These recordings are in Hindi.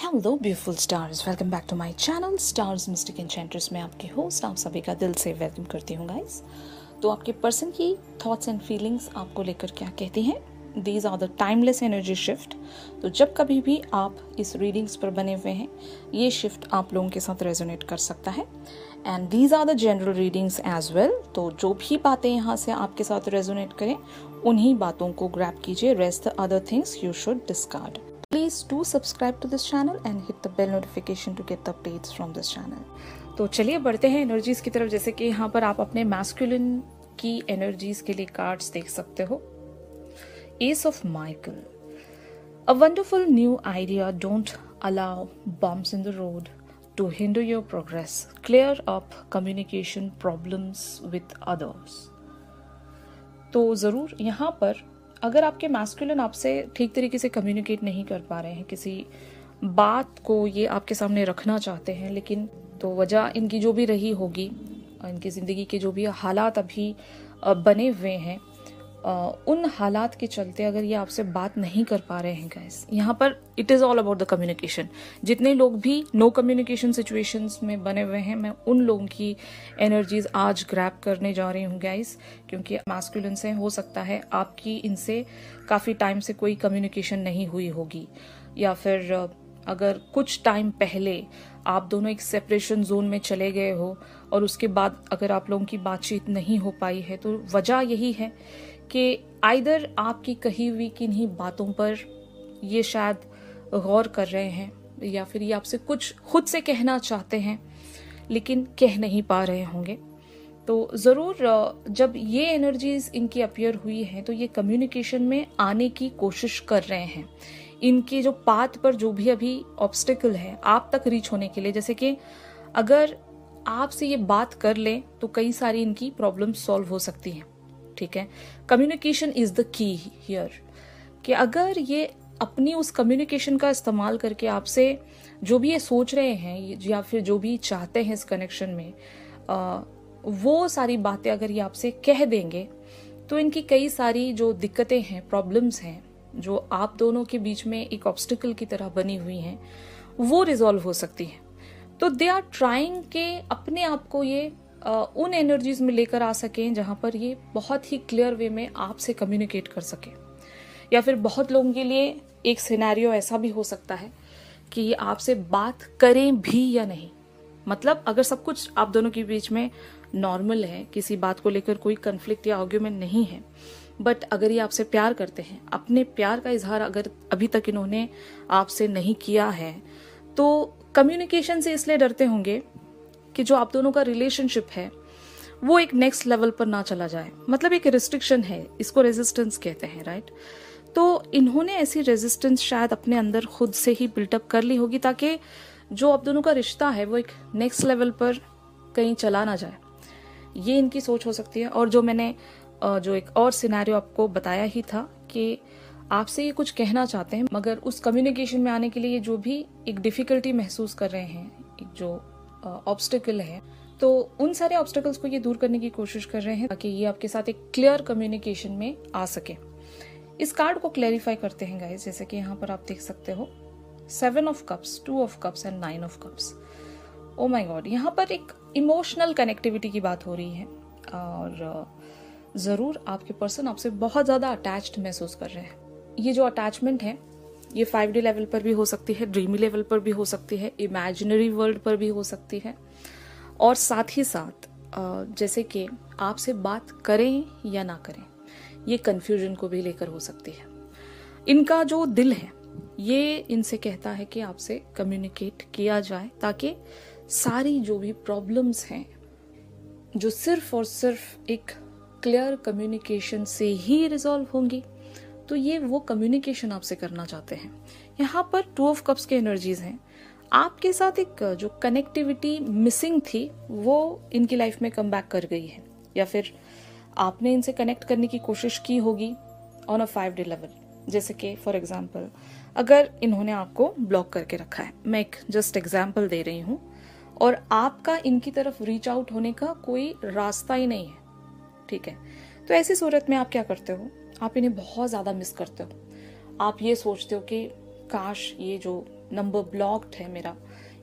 Hello beautiful stars, welcome back to my channel stars mystic enchantress में आपके होस्ट आप सभी का दिल से वेलकम करती हूँ गाइस। तो आपके पर्सन की थॉट्स एंड फीलिंग्स आपको लेकर क्या कहती हैं? These are the timeless energy shift. तो जब कभी भी आप इस रीडिंग्स पर बने हुए हैं, ये शिफ्ट आप लोगों के साथ रेजोनेट कर सकता है। And these are the general readings as well. तो जो भी बातें यहाँ से आपके साथ रेजोनेट करें, उन्हीं बातों को ग्रैब कीजिए। Rest the other things you should discard. Please do subscribe to this channel and hit the bell notification to get the updates from this channel. तो चलिए बढ़ते हैं एनर्जीज की तरफ। जैसे कि यहाँ पर आप अपने मैस्कुलिन की एनर्जीज के लिए कार्ड्स देख सकते हो। S of Michael, a wonderful new idea. Don't allow bumps in the road to hinder your progress. Clear up communication problems with others. तो जरूर यहाँ पर अगर आपके मैस्कुलिन आपसे ठीक तरीके से कम्युनिकेट नहीं कर पा रहे हैं, किसी बात को ये आपके सामने रखना चाहते हैं, लेकिन तो वजह इनकी जो भी रही होगी, इनकी ज़िंदगी के जो भी हालात अभी बने हुए हैं, उन हालात के चलते अगर ये आपसे बात नहीं कर पा रहे हैं गाइस, यहाँ पर it is all about the communication. जितने लोग भी नो कम्युनिकेशन सिचुएशंस में बने हुए हैं, मैं उन लोगों की एनर्जीज आज ग्रैब करने जा रही हूँ गाइस, क्योंकि मैस्कुलिन से हो सकता है आपकी इनसे काफ़ी टाइम से कोई कम्युनिकेशन नहीं हुई होगी, या फिर अगर कुछ टाइम पहले आप दोनों एक सेपरेशन जोन में चले गए हो और उसके बाद अगर आप लोगों की बातचीत नहीं हो पाई है, तो वजह यही है कि आइदर आपकी कही हुई किन्हीं बातों पर ये शायद गौर कर रहे हैं, या फिर ये आपसे कुछ खुद से कहना चाहते हैं लेकिन कह नहीं पा रहे होंगे। तो ज़रूर जब ये एनर्जीज इनकी अपीयर हुई हैं, तो ये कम्युनिकेशन में आने की कोशिश कर रहे हैं। इनके जो पाथ पर जो भी अभी ऑब्स्टिकल है आप तक रीच होने के लिए, जैसे कि अगर आपसे ये बात कर लें तो कई सारी इनकी प्रॉब्लम सॉल्व हो सकती हैं। ठीक है, communication is the key here, कि अगर ये अपनी उस कम्युनिकेशन का इस्तेमाल करके आपसे जो भी ये सोच रहे हैं या फिर जो भी चाहते हैं इस कनेक्शन में, वो सारी बातें अगर ये आपसे कह देंगे, तो इनकी कई सारी जो दिक्कतें हैं, प्रॉब्लम्स हैं, जो आप दोनों के बीच में एक ऑब्स्टिकल की तरह बनी हुई हैं, वो रिजॉल्व हो सकती हैं। तो दे आर ट्राइंग के अपने आप को ये उन एनर्जीज में लेकर आ सकें जहां पर ये बहुत ही क्लियर वे में आपसे कम्युनिकेट कर सके। या फिर बहुत लोगों के लिए एक सिनेरियो ऐसा भी हो सकता है कि ये आपसे बात करें भी या नहीं। मतलब अगर सब कुछ आप दोनों के बीच में नॉर्मल है, किसी बात को लेकर कोई कन्फ्लिक्ट या आर्ग्यूमेंट नहीं है, बट अगर ये आपसे प्यार करते हैं, अपने प्यार का इजहार अगर अभी तक इन्होंने आपसे नहीं किया है, तो कम्युनिकेशन से इसलिए डरते होंगे कि जो आप दोनों का रिलेशनशिप है वो एक नेक्स्ट लेवल पर ना चला जाए। मतलब एक रिस्ट्रिक्शन है, इसको रेजिस्टेंस कहते हैं, राइट? तो इन्होंने ऐसी रेजिस्टेंस शायद अपने अंदर खुद से ही बिल्टअप कर ली होगी, ताकि जो आप दोनों का रिश्ता है वो एक नेक्स्ट लेवल पर कहीं चला ना जाए। ये इनकी सोच हो सकती है। और जो मैंने जो एक और सिनेरियो आपको बताया ही था कि आपसे ये कुछ कहना चाहते हैं, मगर उस कम्युनिकेशन में आने के लिए जो भी एक डिफिकल्टी महसूस कर रहे हैं, एक जो ऑब्स्टिकल है, तो उन सारे ऑब्स्टिकल्स को ये दूर करने की कोशिश कर रहे हैं ताकि ये आपके साथ एक क्लियर कम्युनिकेशन में आ सके। इस कार्ड को क्लैरिफाई करते हैं गाइस, जैसे कि यहाँ पर आप देख सकते हो 7 of cups, 2 of cups and 9 of cups. Oh my God, यहाँ पर एक इमोशनल कनेक्टिविटी की बात हो रही है और ज़रूर आपके पर्सन आपसे बहुत ज़्यादा अटैच्ड महसूस कर रहे हैं। ये जो अटैचमेंट है ये 5D लेवल पर भी हो सकती है, ड्रीमी लेवल पर भी हो सकती है, इमेजिनरी वर्ल्ड पर भी हो सकती है, और साथ ही साथ जैसे कि आपसे बात करें या ना करें, ये कन्फ्यूजन को भी लेकर हो सकती है। इनका जो दिल है ये इनसे कहता है कि आपसे कम्युनिकेट किया जाए, ताकि सारी जो भी प्रॉब्लम्स हैं, जो सिर्फ और सिर्फ एक क्लियर कम्युनिकेशन से ही रिजॉल्व होंगी, तो ये वो कम्युनिकेशन आपसे करना चाहते हैं। यहाँ पर 2 ऑफ कप्स के एनर्जीज हैं। आपके साथ एक जो कनेक्टिविटी मिसिंग थी वो इनकी लाइफ में कम बैक कर गई है, या फिर आपने इनसे कनेक्ट करने की कोशिश की होगी ऑन अ 5D लेवल। जैसे कि फॉर एग्जाम्पल अगर इन्होंने आपको ब्लॉक करके रखा है, मैं एक जस्ट एग्जाम्पल दे रही हूँ, और आपका इनकी तरफ रीच आउट होने का कोई रास्ता ही नहीं है, ठीक है, तो ऐसी सूरत में आप क्या करते हो? आप इन्हें बहुत ज़्यादा मिस करते हो। आप ये सोचते हो कि काश ये जो नंबर ब्लॉक्ड है मेरा,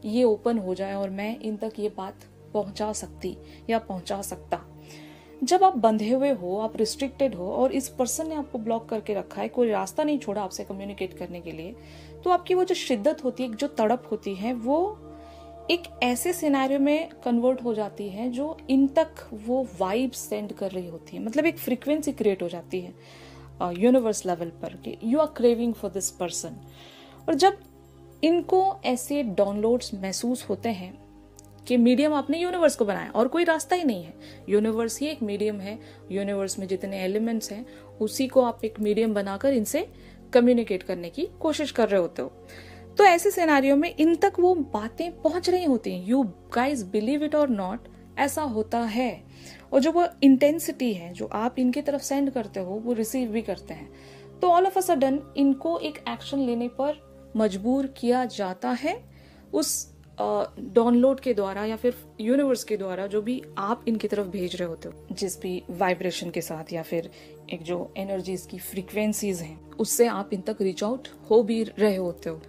ये ओपन हो जाए और मैं इन तक ये बात पहुंचा सकती या पहुंचा सकता। जब आप बंधे हुए हो, आप रिस्ट्रिक्टेड हो और इस पर्सन ने आपको ब्लॉक करके रखा है, कोई रास्ता नहीं छोड़ा आपसे कम्युनिकेट करने के लिए, तो आपकी वो जो शिद्दत होती है, जो तड़प होती है, वो एक ऐसे सिनेरियो में कन्वर्ट हो जाती है जो इन तक वो वाइब सेंड कर रही होती है। मतलब एक फ्रीक्वेंसी क्रिएट हो जाती है यूनिवर्स लेवल पर कि you are craving for this person. और जब इनको ऐसे डाउनलोड्स महसूस होते हैं कि मीडियम आपने यूनिवर्स को बनाया और कोई रास्ता ही नहीं है, यूनिवर्स ही एक मीडियम है, यूनिवर्स में जितने एलिमेंट्स हैं उसी को आप एक मीडियम बनाकर इनसे कम्युनिकेट करने की कोशिश कर रहे होते हो, तो ऐसे सिनेरियो में इन तक वो बातें पहुंच रही होती हैं। यू गाइज बिलीव इट और नॉट, ऐसा होता है। और जो वो इंटेंसिटी है जो आप इनकी तरफ सेंड करते हो वो रिसीव भी करते हैं। तो ऑल ऑफ अ सडन इनको एक एक्शन लेने पर मजबूर किया जाता है उस डाउनलोड के द्वारा या फिर यूनिवर्स के द्वारा जो भी आप इनकी तरफ भेज रहे होते हो, जिस भी वाइब्रेशन के साथ या फिर एक जो एनर्जीज की फ्रीक्वेंसीज हैं उससे आप इन तक रीच आउट हो भी रहे होते हो।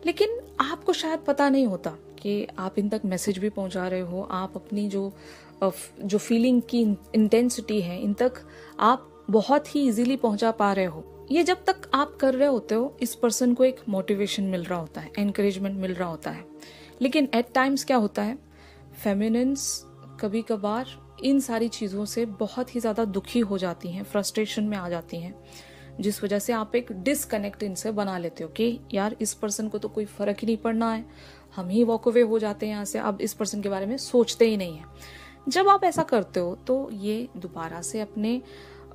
लेकिन आपको शायद पता नहीं होता कि आप इन तक मैसेज भी पहुंचा रहे हो, आप अपनी जो फीलिंग की इंटेंसिटी है इन तक आप बहुत ही इजीली पहुंचा पा रहे हो। ये जब तक आप कर रहे होते हो इस पर्सन को एक मोटिवेशन मिल रहा होता है, एनकरेजमेंट मिल रहा होता है। लेकिन एट टाइम्स क्या होता है, फेमिनिन्स कभी कभार इन सारी चीज़ों से बहुत ही ज़्यादा दुखी हो जाती हैं, फ्रस्ट्रेशन में आ जाती हैं, जिस वजह से आप एक डिसकनेक्ट इनसे बना लेते हो कि यार इस पर्सन को तो कोई फर्क ही नहीं पड़ना है, हम ही वॉक अवे हो जाते हैं यहाँ से, अब इस पर्सन के बारे में सोचते ही नहीं है। जब आप ऐसा करते हो तो ये दोबारा से अपने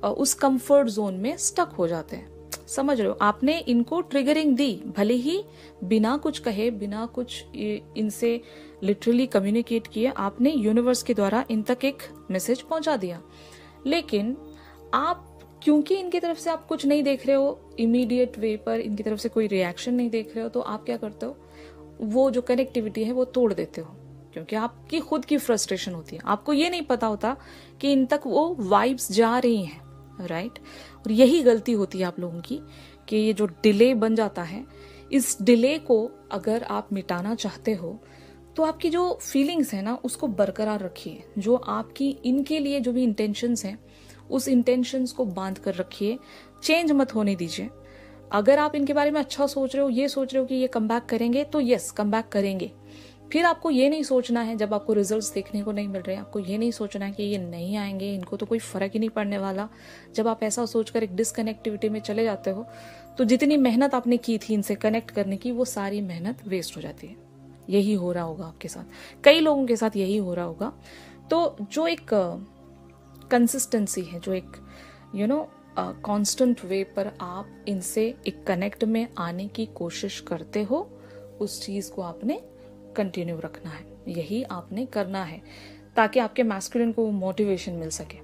उस कंफर्ट जोन में स्टक हो जाते हैं। समझ रहे हो, आपने इनको ट्रिगरिंग दी, भले ही बिना कुछ कहे, बिना कुछ इनसे लिटरली कम्युनिकेट किए, आपने यूनिवर्स के द्वारा इन तक एक मैसेज पहुंचा दिया। लेकिन आप क्योंकि इनकी तरफ से आप कुछ नहीं देख रहे हो इमीडिएट वे पर, इनकी तरफ से कोई रिएक्शन नहीं देख रहे हो, तो आप क्या करते हो, वो जो कनेक्टिविटी है वो तोड़ देते हो, क्योंकि आपकी खुद की फ्रस्ट्रेशन होती है। आपको ये नहीं पता होता कि इन तक वो वाइब्स जा रही हैं, राइट। और यही गलती होती है आप लोगों की कि ये जो डिले बन जाता है, इस डिले को अगर आप मिटाना चाहते हो तो आपकी जो फीलिंग्स है ना उसको बरकरार रखिए। जो आपकी इनके लिए जो भी इंटेंशंस हैं उस इंटेंशंस को बांध कर रखिए, चेंज मत होने दीजिए। अगर आप इनके बारे में अच्छा सोच रहे हो, ये सोच रहे हो कि ये कम बैक करेंगे, तो यस कम बैक करेंगे। फिर आपको ये नहीं सोचना है, जब आपको रिजल्ट्स देखने को नहीं मिल रहे, आपको ये नहीं सोचना है कि ये नहीं आएंगे, इनको तो कोई फर्क ही नहीं पड़ने वाला। जब आप ऐसा सोचकर एक डिसकनेक्टिविटी में चले जाते हो तो जितनी मेहनत आपने की थी इनसे कनेक्ट करने की, वो सारी मेहनत वेस्ट हो जाती है। यही हो रहा होगा आपके साथ, कई लोगों के साथ यही हो रहा होगा। तो जो एक कंसिस्टेंसी है, जो एक कांस्टेंट वे पर आप इनसे एक कनेक्ट में आने की कोशिश करते हो, उस चीज को आपने कंटिन्यू रखना है। यही आपने करना है ताकि आपके मैस्कुलिन को मोटिवेशन मिल सके,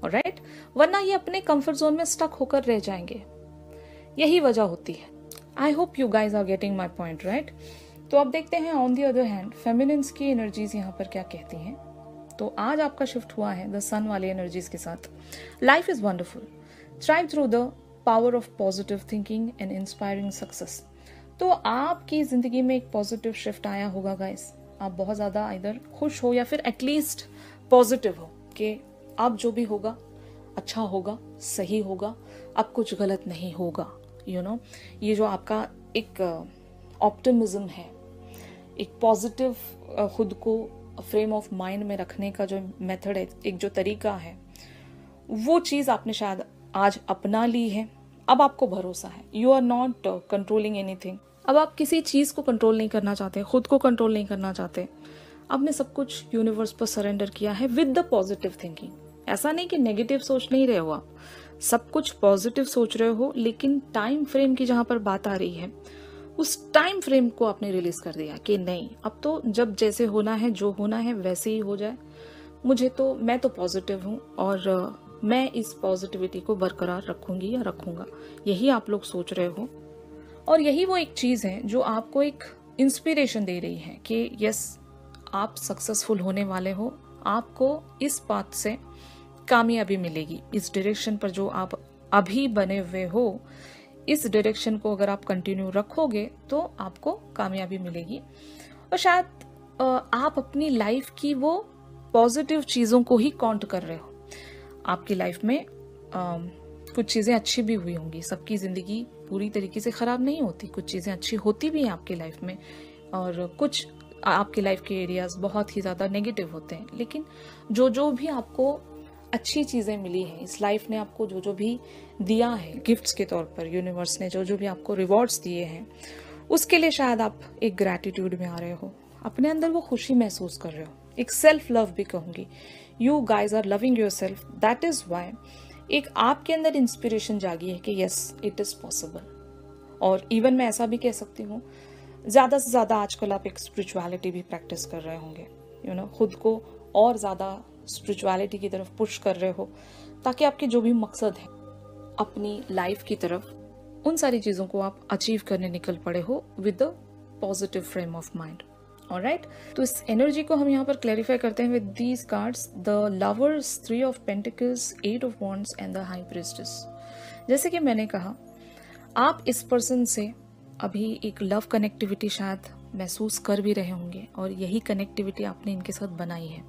ऑलराइट। वरना ये अपने कंफर्ट जोन में स्टक होकर रह जाएंगे। यही वजह होती है। I hope you guys are getting my point, right. तो अब देखते हैं on the other hand feminines की एनर्जीज यहाँ पर क्या कहती हैं। तो आज आपका शिफ्ट हुआ है द सन वाले एनर्जीज के साथ। Life is wonderful, thrive through the power of positive thinking and inspiring success. तो आपकी जिंदगी में एक पॉजिटिव शिफ्ट आया होगा गाइस। आप बहुत ज्यादा इधर खुश हो या फिर एटलीस्ट पॉजिटिव हो कि अब जो भी होगा अच्छा होगा, सही होगा, अब कुछ गलत नहीं होगा। ये जो आपका एक ऑप्टिमिज्म है, एक पॉजिटिव खुद को फ्रेम ऑफ माइंड में रखने का जो मेथड है, एक जो तरीका है, वो चीज आपने शायद आज अपना ली है। अब आपको भरोसा है, you are not controlling anything. अब आप किसी चीज को कंट्रोल नहीं करना चाहते, खुद को कंट्रोल नहीं करना चाहते। आपने सब कुछ यूनिवर्स पर सरेंडर किया है विद द पॉजिटिव थिंकिंग। ऐसा नहीं कि नेगेटिव सोच नहीं रहे हो, आप सब कुछ पॉजिटिव सोच रहे हो, लेकिन टाइम फ्रेम की जहां पर बात आ रही है, उस टाइम फ्रेम को आपने रिलीज कर दिया कि नहीं, अब तो जब जैसे होना है, जो होना है वैसे ही हो जाए। मैं तो पॉजिटिव हूँ और मैं इस पॉजिटिविटी को बरकरार रखूंगी या रखूंगा। यही आप लोग सोच रहे हो और यही वो एक चीज है जो आपको एक इंस्पिरेशन दे रही है कि यस, आप सक्सेसफुल होने वाले हो, आपको इस पाथ से कामयाबी मिलेगी। इस डायरेक्शन पर जो आप अभी बने हुए हो, इस डायरेक्शन को अगर आप कंटिन्यू रखोगे तो आपको कामयाबी मिलेगी। और शायद आप अपनी लाइफ की वो पॉजिटिव चीज़ों को ही काउंट कर रहे हो। आपकी लाइफ में कुछ चीज़ें अच्छी भी हुई होंगी, सबकी ज़िंदगी पूरी तरीके से ख़राब नहीं होती, कुछ चीज़ें अच्छी होती भी हैं आपकी लाइफ में, और कुछ आपकी लाइफ के एरियाज बहुत ही ज़्यादा नेगेटिव होते हैं। लेकिन जो जो भी आपको अच्छी चीज़ें मिली हैं, इस लाइफ ने आपको जो जो भी दिया है गिफ्ट्स के तौर पर, यूनिवर्स ने जो जो भी आपको रिवॉर्ड्स दिए हैं, उसके लिए शायद आप एक ग्रैटिट्यूड में आ रहे हो, अपने अंदर वो खुशी महसूस कर रहे हो, एक सेल्फ लव भी कहूँगी। You guys are loving your self, that is why एक आपके अंदर इंस्पिरेशन जागी है कि यस इट इज़ पॉसिबल। और इवन मैं ऐसा भी कह सकती हूँ, ज़्यादा से ज़्यादा आजकल आप एक स्पिरिचुअलिटी भी प्रैक्टिस कर रहे होंगे, यू नो, खुद को और ज़्यादा स्पिरिचुअलिटी की तरफ पुश कर रहे हो, ताकि आपके जो भी मकसद है अपनी लाइफ की तरफ, उन सारी चीज़ों को आप अचीव करने निकल पड़े हो with the positive frame of mind. Alright, तो इस एनर्जी को हम यहाँ पर क्लैरिफाई करते हैं with these cards, the lovers, 3 of pentacles, 8 of wands and the high priestess. जैसे कि मैंने कहा, आप इस पर्सन से अभी एक लव कनेक्टिविटी शायद महसूस कर भी रहे होंगे, और यही कनेक्टिविटी आपने इनके साथ बनाई है।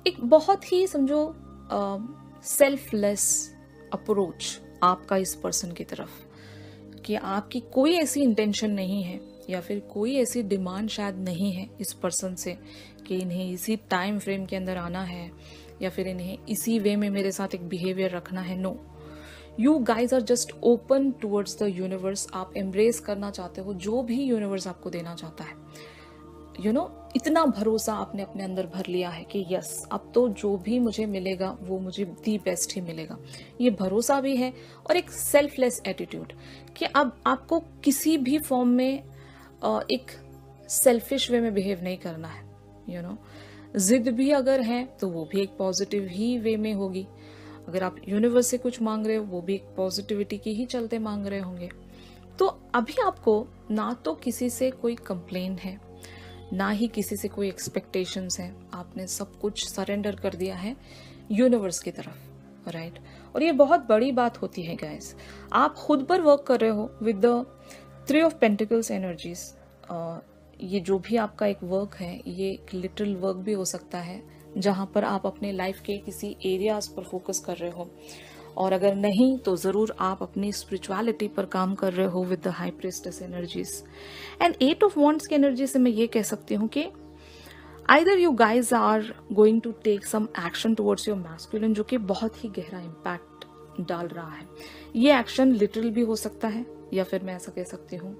एक बहुत ही समझो सेल्फलेस अप्रोच आपका इस पर्सन की तरफ, कि आपकी कोई ऐसी इंटेंशन नहीं है या फिर कोई ऐसी डिमांड शायद नहीं है इस पर्सन से कि इन्हें इसी टाइम फ्रेम के अंदर आना है या फिर इन्हें इसी वे में मेरे साथ एक बिहेवियर रखना है। No, you guys are just open towards the universe. आप एम्ब्रेस करना चाहते हो जो भी यूनिवर्स आपको देना चाहता है। यू नो, इतना भरोसा आपने अपने अंदर भर लिया है कि यस, अब तो जो भी मुझे मिलेगा वो मुझे दी बेस्ट ही मिलेगा। ये भरोसा भी है और एक सेल्फलेस एटीट्यूड कि अब आपको किसी भी फॉर्म में एक सेल्फिश वे में बिहेव नहीं करना है। यू नो, जिद भी अगर है तो वो भी एक पॉजिटिव ही वे में होगी। अगर आप यूनिवर्स से कुछ मांग रहे हो वो भी एक पॉजिटिविटी की ही चलते मांग रहे होंगे। तो अभी आपको ना तो किसी से कोई कंप्लेन है, ना ही किसी से कोई एक्सपेक्टेशंस हैं। आपने सब कुछ सरेंडर कर दिया है यूनिवर्स की तरफ, राइट? और ये बहुत बड़ी बात होती है गाइस। आप खुद पर वर्क कर रहे हो with the 3 of pentacles energies. ये जो भी आपका एक वर्क है, ये एक लिटिल वर्क भी हो सकता है जहां पर आप अपने लाइफ के किसी एरियाज पर फोकस कर रहे हो, और अगर नहीं तो जरूर आप अपनी स्पिरिचुअलिटी पर काम कर रहे हो with the high priestess energies. And 8 of wands की एनर्जी से मैं ये कह सकती हूँ कि either you guys are going to take some action towards your masculine, जो कि बहुत ही गहरा इम्पैक्ट डाल रहा है। ये एक्शन लिटरल भी हो सकता है, या फिर मैं ऐसा कह सकती हूँ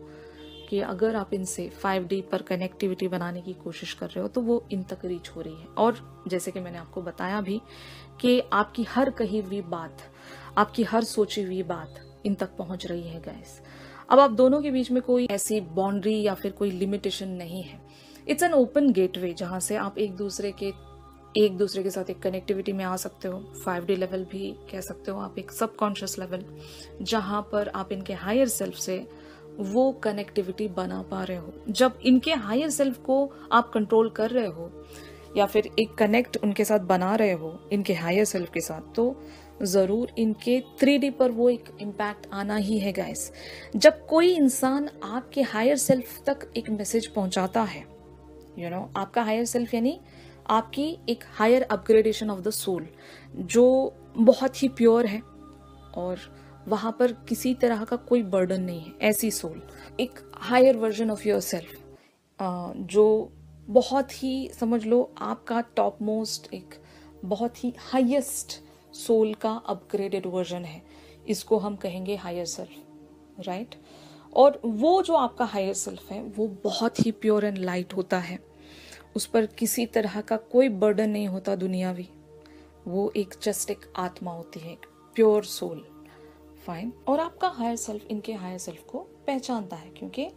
कि अगर आप इनसे 5D पर कनेक्टिविटी बनाने की कोशिश कर रहे हो तो वो इन तक रीच हो रही है। और जैसे कि मैंने आपको बताया भी कि आपकी हर कही हुई बात, आपकी हर सोची हुई बात इन तक पहुंच रही है गाइस। अब आप दोनों के बीच में कोई ऐसी बाउंड्री या फिर कोई लिमिटेशन नहीं है। इट्स एन ओपन गेटवे जहां से आप एक दूसरे के साथ एक कनेक्टिविटी में आ सकते हो। 5D लेवल भी कह सकते हो आप, एक सबकॉन्शियस लेवल जहां पर आप इनके हायर सेल्फ से वो कनेक्टिविटी बना पा रहे हो। जब इनके हायर सेल्फ को आप कंट्रोल कर रहे हो या फिर एक कनेक्ट उनके साथ बना रहे हो इनके हायर सेल्फ के साथ, तो जरूर इनके 3D पर वो एक इम्पैक्ट आना ही है गाइस। जब कोई इंसान आपके हायर सेल्फ तक एक मैसेज पहुंचाता है, यू नो, आपका हायर सेल्फ यानी आपकी एक higher upgradation of the soul जो बहुत ही प्योर है और वहां पर किसी तरह का कोई बर्डन नहीं है। ऐसी सोल, एक higher version of your self जो बहुत ही, समझ लो, आपका टॉप मोस्ट, एक बहुत ही हाईएस्ट सोल का अपग्रेडेड वर्जन है। इसको हम कहेंगे हायर सेल्फ, राइट? और वो जो आपका हायर सेल्फ है वो बहुत ही प्योर एंड लाइट होता है। उस पर किसी तरह का कोई बर्डन नहीं होता दुनियावी। वो एक जस्ट एक आत्मा होती है, एक प्योर सोल, फाइन। और आपका हायर सेल्फ इनके हायर सेल्फ को पहचानता है, क्योंकि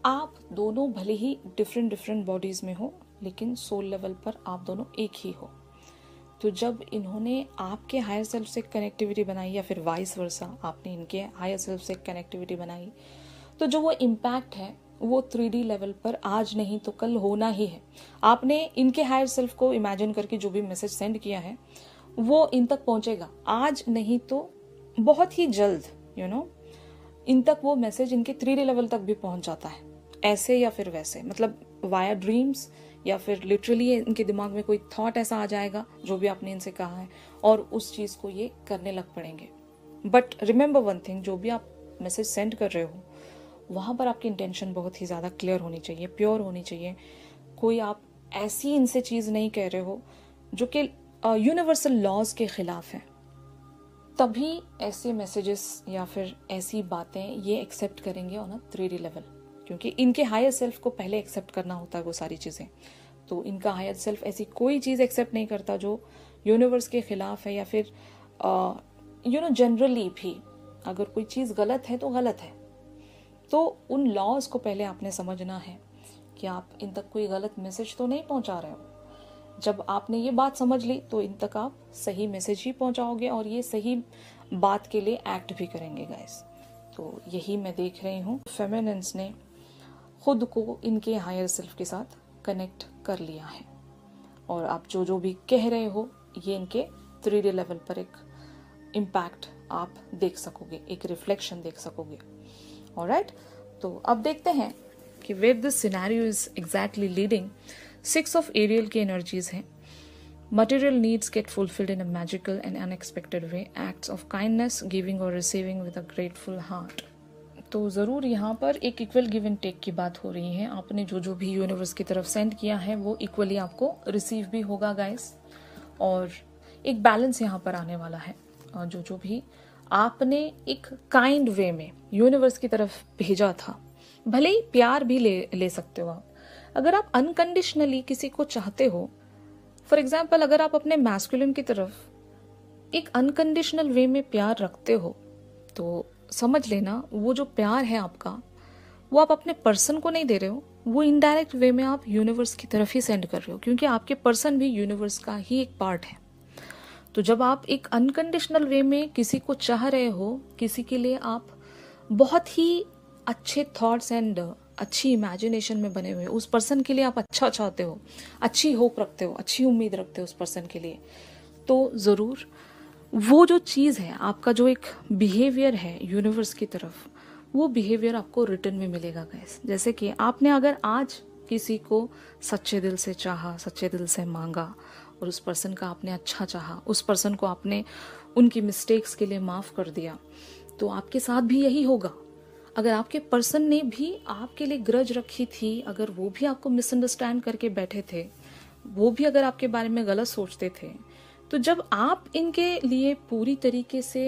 आप दोनों भले ही डिफरेंट बॉडीज में हो, लेकिन सोल लेवल पर आप दोनों एक ही हो। तो जब इन्होंने आपके हायर सेल्फ से कनेक्टिविटी बनाई या फिर वाइस वर्सा आपने इनके हायर सेल्फ से कनेक्टिविटी बनाई, तो जो वो इम्पैक्ट है वो 3D लेवल पर आज नहीं तो कल होना ही है। आपने इनके हायर सेल्फ को इमेजिन करके जो भी मैसेज सेंड किया है वो इन तक पहुंचेगा, आज नहीं तो बहुत ही जल्द। यू नो, इन तक वो मैसेज इनके 3D लेवल तक भी पहुंच जाता है, ऐसे या फिर वैसे, मतलब वाया ड्रीम्स, या फिर लिटरली इनके दिमाग में कोई थॉट ऐसा आ जाएगा जो भी आपने इनसे कहा है, और उस चीज़ को ये करने लग पड़ेंगे। बट रिमेंबर वन थिंग, जो भी आप मैसेज सेंड कर रहे हो वहाँ पर आपकी इंटेंशन बहुत ही ज़्यादा क्लियर होनी चाहिए, प्योर होनी चाहिए। कोई आप ऐसी इनसे चीज़ नहीं कह रहे हो जो कि यूनिवर्सल लॉज के खिलाफ है, तभी ऐसे मैसेजेस या फिर ऐसी बातें ये एक्सेप्ट करेंगे ऑन अ 3D लेवल, क्योंकि इनके हायर सेल्फ को पहले एक्सेप्ट करना होता है वो सारी चीज़ें। तो इनका हायर सेल्फ ऐसी कोई चीज़ एक्सेप्ट नहीं करता जो यूनिवर्स के खिलाफ है, या फिर जनरली भी अगर कोई चीज़ गलत है तो गलत है। तो उन लॉज को पहले आपने समझना है कि आप इन तक कोई गलत मैसेज तो नहीं पहुंचा रहे हो। जब आपने ये बात समझ ली तो इन तक आप सही मैसेज ही पहुंचाओगे और ये सही बात के लिए एक्ट भी करेंगे गाइस। तो यही मैं देख रही हूँ, फेमिनिन्स ने खुद को इनके हायर सेल्फ के साथ कनेक्ट कर लिया है, और आप जो जो भी कह रहे हो ये इनके 3D लेवल पर एक इम्पैक्ट आप देख सकोगे, एक रिफ्लेक्शन देख सकोगे। ऑलराइट, तो अब देखते हैं कि where this scenario is exactly leading. 6 of Ariel की एनर्जीज हैं। Material needs get fulfilled in a magical and unexpected way, acts of kindness, giving और receiving with a grateful heart. तो ज़रूर यहाँ पर एक इक्वल गिव एंड टेक की बात हो रही है। आपने जो जो भी यूनिवर्स की तरफ सेंड किया है वो इक्वली आपको रिसीव भी होगा गाइस, और एक बैलेंस यहाँ पर आने वाला है। और जो जो भी आपने एक काइंड वे में यूनिवर्स की तरफ भेजा था, भले ही प्यार भी ले सकते हो आप। अगर आप अनकंडीशनली किसी को चाहते हो, फॉर एग्जाम्पल अगर आप अपने मैस्कुलिन की तरफ एक अनकंडीशनल वे में प्यार रखते हो, तो समझ लेना वो जो प्यार है आपका, वो आप अपने पर्सन को नहीं दे रहे हो, वो इनडायरेक्ट वे में आप यूनिवर्स की तरफ ही सेंड कर रहे हो, क्योंकि आपके पर्सन भी यूनिवर्स का ही एक पार्ट है। तो जब आप एक अनकंडीशनल वे में किसी को चाह रहे हो, किसी के लिए आप बहुत ही अच्छे थॉट्स एंड अच्छी इमेजिनेशन में बने हुए, उस पर्सन के लिए आप अच्छा चाहते हो, अच्छी होप रखते हो, अच्छी उम्मीद रखते हो उस पर्सन के लिए, तो ज़रूर वो जो चीज़ है, आपका जो एक बिहेवियर है यूनिवर्स की तरफ, वो बिहेवियर आपको रिटर्न में मिलेगा गाइस। जैसे कि आपने अगर आज किसी को सच्चे दिल से चाहा, सच्चे दिल से मांगा, और उस पर्सन का आपने अच्छा चाहा, उस पर्सन को आपने उनकी मिस्टेक्स के लिए माफ़ कर दिया, तो आपके साथ भी यही होगा। अगर आपके पर्सन ने भी आपके लिए ग्रज रखी थी, अगर वो भी आपको मिसअंडरस्टैंड करके बैठे थे, वो भी अगर आपके बारे में गलत सोचते थे, तो जब आप इनके लिए पूरी तरीके से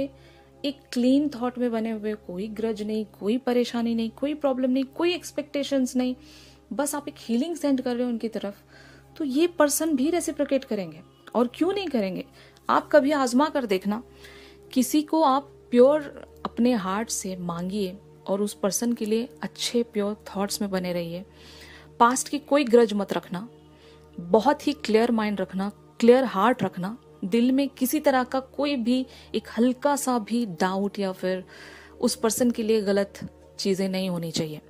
एक क्लीन थॉट में बने हुए, कोई ग्रज नहीं, कोई परेशानी नहीं, कोई प्रॉब्लम नहीं, कोई एक्सपेक्टेशंस नहीं, बस आप एक हीलिंग सेंड कर रहे हो उनकी तरफ, तो ये पर्सन भी रेसिप्रोकेट करेंगे। और क्यों नहीं करेंगे, आप कभी आजमा कर देखना। किसी को आप प्योर अपने हार्ट से मांगिए और उस पर्सन के लिए अच्छे प्योर थॉट्स में बने रहिए। पास्ट की कोई ग्रज मत रखना, बहुत ही क्लियर माइंड रखना, क्लियर हार्ट रखना। दिल में किसी तरह का कोई भी एक हल्का सा भी डाउट या फिर उस पर्सन के लिए गलत चीज़ें नहीं होनी चाहिए।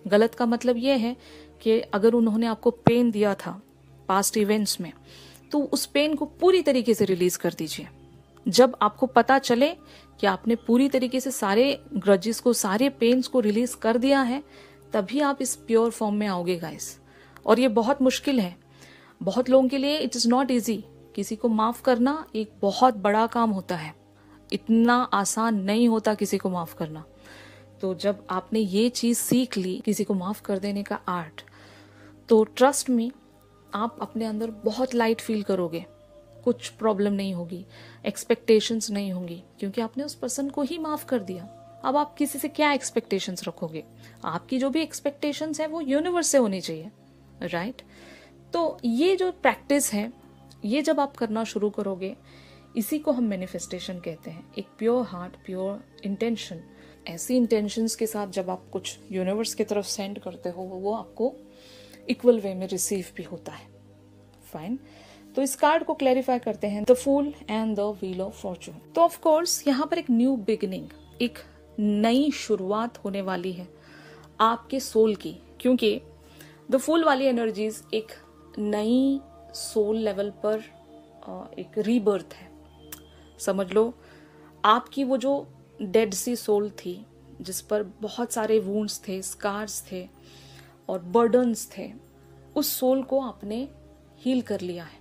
गलत का मतलब ये है कि अगर उन्होंने आपको पेन दिया था पास्ट इवेंट्स में, तो उस पेन को पूरी तरीके से रिलीज कर दीजिए। जब आपको पता चले कि आपने पूरी तरीके से सारे ग्रजेस को, सारे पेन्स को रिलीज कर दिया है, तभी आप इस प्योर फॉर्म में आओगे गाइस। और ये बहुत मुश्किल है, बहुत लोगों के लिए इट इज़ नॉट ईजी। किसी को माफ़ करना एक बहुत बड़ा काम होता है, इतना आसान नहीं होता किसी को माफ़ करना। तो जब आपने ये चीज़ सीख ली, किसी को माफ़ कर देने का आर्ट, तो ट्रस्ट में आप अपने अंदर बहुत लाइट फील करोगे, कुछ प्रॉब्लम नहीं होगी, एक्सपेक्टेशंस नहीं होंगी, क्योंकि आपने उस पर्सन को ही माफ़ कर दिया। अब आप किसी से क्या एक्सपेक्टेशंस रखोगे? आपकी जो भी एक्सपेक्टेशंस है वो यूनिवर्स से होनी चाहिए, राइट? तो ये जो प्रैक्टिस है, ये जब आप करना शुरू करोगे, इसी को हम मैनिफेस्टेशन कहते हैं। एक प्योर हार्ट, प्योर इंटेंशन, ऐसी इंटेंशंस के साथ जब आप कुछ यूनिवर्स की तरफ सेंड करते हो, वो आपको इक्वल वे में रिसीव भी होता है। फाइन, तो इस कार्ड को क्लैरिफाई करते हैं, the fool and the wheel of fortune. तो ऑफ कोर्स यहाँ पर एक न्यू बिगिनिंग, एक नई शुरुआत होने वाली है आपके सोल की, क्योंकि द फूल वाली एनर्जीज एक नई सोल लेवल पर एक रीबर्थ है। समझ लो, आपकी वो जो डेड सी सोल थी, जिस पर बहुत सारे वुंड्स थे, स्कार्स थे और बर्डन्स थे, उस सोल को आपने हील कर लिया है,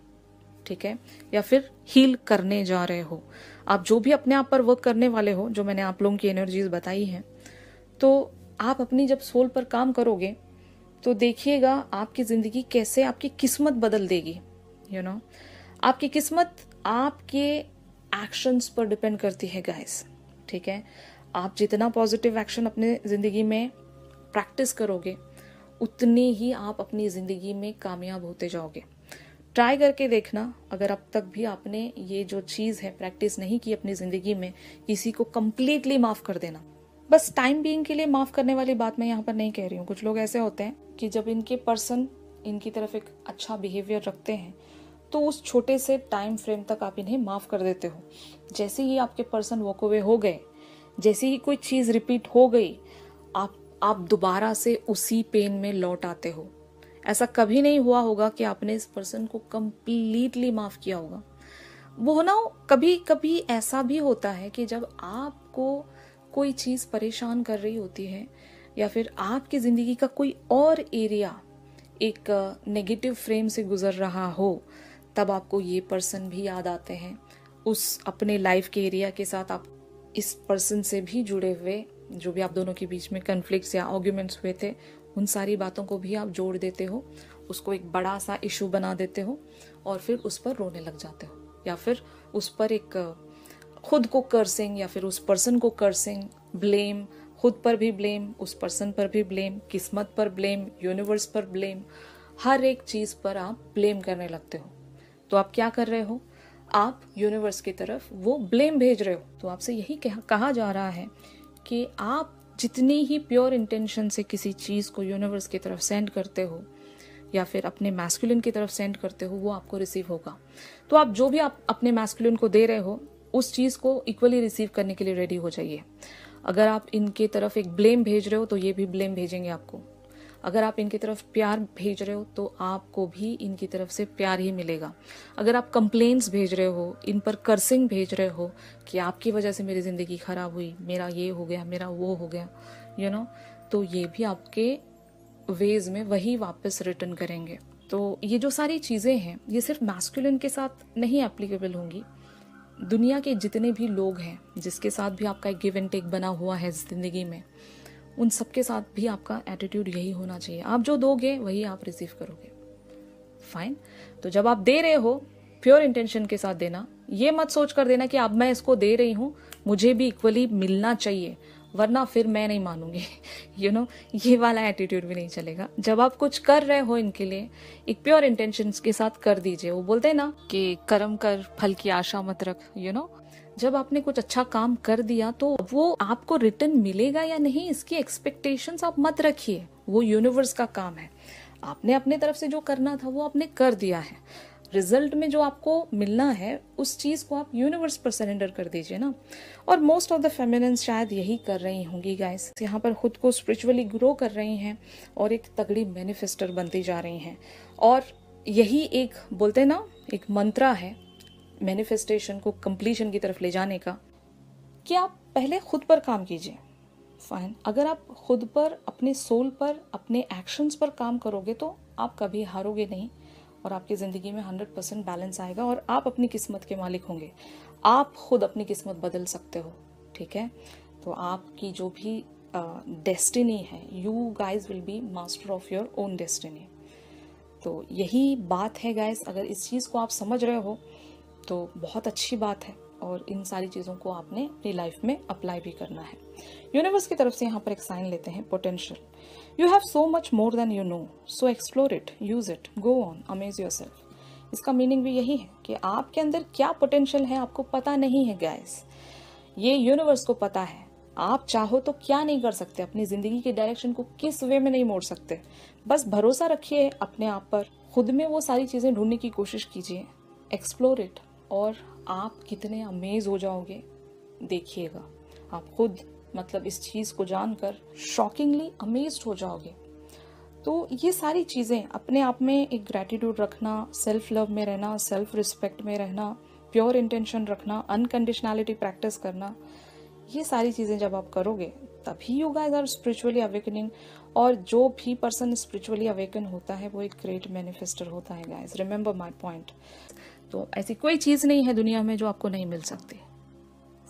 ठीक है, या फिर हील करने जा रहे हो। आप जो भी अपने आप पर वर्क करने वाले हो, जो मैंने आप लोगों की एनर्जीज बताई हैं, तो आप अपनी जब सोल पर काम करोगे तो देखिएगा आपकी जिंदगी कैसे आपकी किस्मत बदल देगी। यू नो, आपकी किस्मत आपके एक्शंस पर डिपेंड करती है गाइस, ठीक है। आप जितना पॉजिटिव एक्शन अपने जिंदगी में प्रैक्टिस करोगे उतने ही आप अपनी जिंदगी में कामयाब होते जाओगे। ट्राई करके देखना, अगर अब तक भी आपने ये जो चीज़ है प्रैक्टिस नहीं की अपनी ज़िंदगी में, किसी को कंप्लीटली माफ़ कर देना। बस टाइम बीइंग के लिए माफ़ करने वाली बात मैं यहाँ पर नहीं कह रही हूँ। कुछ लोग ऐसे होते हैं कि जब इनके पर्सन इनकी तरफ एक अच्छा बिहेवियर रखते हैं तो उस छोटे से टाइम फ्रेम तक आप इन्हें माफ़ कर देते हो। जैसे ही आपके पर्सन वॉक अवे हो गए, जैसे ही कोई चीज़ रिपीट हो गई, आप दोबारा से उसी पेन में लौट आते हो। ऐसा कभी नहीं हुआ होगा कि आपने इस पर्सन को कंप्लीटली माफ किया होगा। वो ना, कभी कभी ऐसा भी होता है कि जब आपको कोई चीज़ परेशान कर रही होती है या फिर आपकी ज़िंदगी का कोई और एरिया एक नेगेटिव फ्रेम से गुजर रहा हो, तब आपको ये पर्सन भी याद आते हैं। उस अपने लाइफ के एरिया के साथ आप इस पर्सन से भी जुड़े हुए जो भी आप दोनों के बीच में कन्फ्लिक्ट्स या आर्ग्यूमेंट्स हुए थे, उन सारी बातों को भी आप जोड़ देते हो, उसको एक बड़ा सा इशू बना देते हो और फिर उस पर रोने लग जाते हो, या फिर उस पर एक खुद को कर्सिंग या फिर उस पर्सन को कर्सिंग, ब्लेम, खुद पर भी ब्लेम, उस पर्सन पर भी ब्लेम, किस्मत पर ब्लेम, यूनिवर्स पर ब्लेम, हर एक चीज़ पर आप ब्लेम करने लगते हो। तो आप क्या कर रहे हो? आप यूनिवर्स की तरफ वो ब्लेम भेज रहे हो। तो आपसे यही कहा जा रहा है कि आप जितनी ही प्योर इंटेंशन से किसी चीज़ को यूनिवर्स की तरफ सेंड करते हो या फिर अपने मैस्कुलिन की तरफ सेंड करते हो, वो आपको रिसीव होगा। तो आप जो भी आप अपने मैस्कुलिन को दे रहे हो, उस चीज़ को इक्वली रिसीव करने के लिए रेडी हो जाइए। अगर आप इनके तरफ एक ब्लेम भेज रहे हो तो ये भी ब्लेम भेजेंगे आपको। अगर आप इनकी तरफ प्यार भेज रहे हो तो आपको भी इनकी तरफ से प्यार ही मिलेगा। अगर आप कंप्लेंट्स भेज रहे हो, इन पर कर्सिंग भेज रहे हो कि आपकी वजह से मेरी ज़िंदगी ख़राब हुई, मेरा ये हो गया, मेरा वो हो गया, यू नो, तो ये भी आपके वेज में वही वापस रिटर्न करेंगे। तो ये जो सारी चीज़ें हैं, ये सिर्फ मैस्कुलिन के साथ नहीं एप्लीकेबल होंगी। दुनिया के जितने भी लोग हैं जिसके साथ भी आपका एक गिव एंड टेक बना हुआ है ज़िंदगी में, उन सबके साथ भी आपका एटीट्यूड यही होना चाहिए। आप जो दोगे वही आप रिसीव करोगे। फाइन। तो जब आप दे रहे हो, प्योर इंटेंशन के साथ देना। ये मत सोच कर देना कि अब मैं इसको दे रही हूँ, मुझे भी इक्वली मिलना चाहिए, वरना फिर मैं नहीं मानूंगी। यू नो, ये वाला एटीट्यूड भी नहीं चलेगा। जब आप कुछ कर रहे हो इनके लिए, एक प्योर इंटेंशन के साथ कर दीजिए। वो बोलते हैं ना कि कर्म कर, फल की आशा मत रख। यू नो, जब आपने कुछ अच्छा काम कर दिया तो वो आपको रिटर्न मिलेगा या नहीं, इसकी एक्सपेक्टेशंस आप मत रखिए। वो यूनिवर्स का काम है। आपने अपने तरफ से जो करना था वो आपने कर दिया है। रिजल्ट में जो आपको मिलना है उस चीज को आप यूनिवर्स पर सरेंडर कर दीजिए ना। और मोस्ट ऑफ द फेमिनिन्स शायद यही कर रही होंगी गाइस, यहाँ पर खुद को स्पिरिचुअली ग्रो कर रही हैं और एक तगड़ी मैनिफेस्टर बनती जा रही हैं। और यही एक बोलते हैं ना, एक मंत्रा है मैनिफेस्टेशन को कंप्लीशन की तरफ ले जाने का, कि आप पहले खुद पर काम कीजिए। फाइन। अगर आप खुद पर, अपने सोल पर, अपने एक्शंस पर काम करोगे तो आप कभी हारोगे नहीं और आपकी ज़िंदगी में 100% बैलेंस आएगा और आप अपनी किस्मत के मालिक होंगे। आप खुद अपनी किस्मत बदल सकते हो, ठीक है। तो आपकी जो भी डेस्टिनी है, you guys will be master of your own destiny. तो यही बात है गाइज। अगर इस चीज़ को आप समझ रहे हो तो बहुत अच्छी बात है और इन सारी चीज़ों को आपने अपनी लाइफ में अप्लाई भी करना है। यूनिवर्स की तरफ से यहाँ पर एक साइन लेते हैं, potential. You have so much more than you know, so explore it, use it, go on, amaze yourself. इसका मीनिंग भी यही है कि आपके अंदर क्या पोटेंशियल है आपको पता नहीं है गाइस, ये यूनिवर्स को पता है। आप चाहो तो क्या नहीं कर सकते, अपनी जिंदगी के डायरेक्शन को किस वे में नहीं मोड़ सकते। बस भरोसा रखिए अपने आप पर, खुद में वो सारी चीज़ें ढूंढने की कोशिश कीजिए, एक्सप्लोर इट, और आप कितने अमेज हो जाओगे देखिएगा। आप खुद मतलब इस चीज़ को जानकर शॉकिंगली अमेज्ड हो जाओगे। तो ये सारी चीज़ें अपने आप में, एक ग्रैटिट्यूड रखना, सेल्फ लव में रहना, सेल्फ रिस्पेक्ट में रहना, प्योर इंटेंशन रखना, अनकंडीशनैलिटी प्रैक्टिस करना, ये सारी चीज़ें जब आप करोगे तभी you guys are spiritually awakening. और जो भी पर्सन स्पिरिचुअली अवेकन होता है वो एक ग्रेट मैनिफेस्टर होता है गाइस, रिमेंबर माय पॉइंट। तो ऐसी कोई चीज़ नहीं है दुनिया में जो आपको नहीं मिल सकती।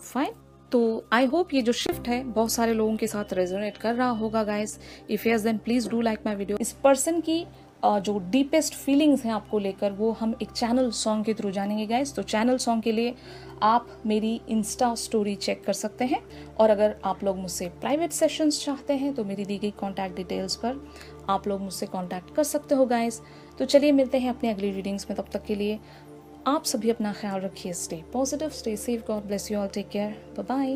फाइन। तो आई होप ये जो शिफ्ट है बहुत सारे लोगों के साथ रेजोनेट कर रहा होगा guys. If yes then please do like my video. इस पर्सन की जो डीपेस्ट फीलिंग्स हैं आपको लेकर वो हम एक चैनल सॉन्ग के थ्रू जानेंगे गाइस। तो चैनल सॉन्ग के लिए आप मेरी इंस्टा स्टोरी चेक कर सकते हैं, और अगर आप लोग मुझसे प्राइवेट सेशंस चाहते हैं तो मेरी दी गई कॉन्टैक्ट डिटेल्स पर आप लोग मुझसे कॉन्टैक्ट कर सकते हो गाइस। तो चलिए मिलते हैं अपनी अगली रीडिंग्स में, तब तक के लिए आप सभी अपना ख्याल रखिए। Stay positive, stay safe, God bless you all, take care, bye bye.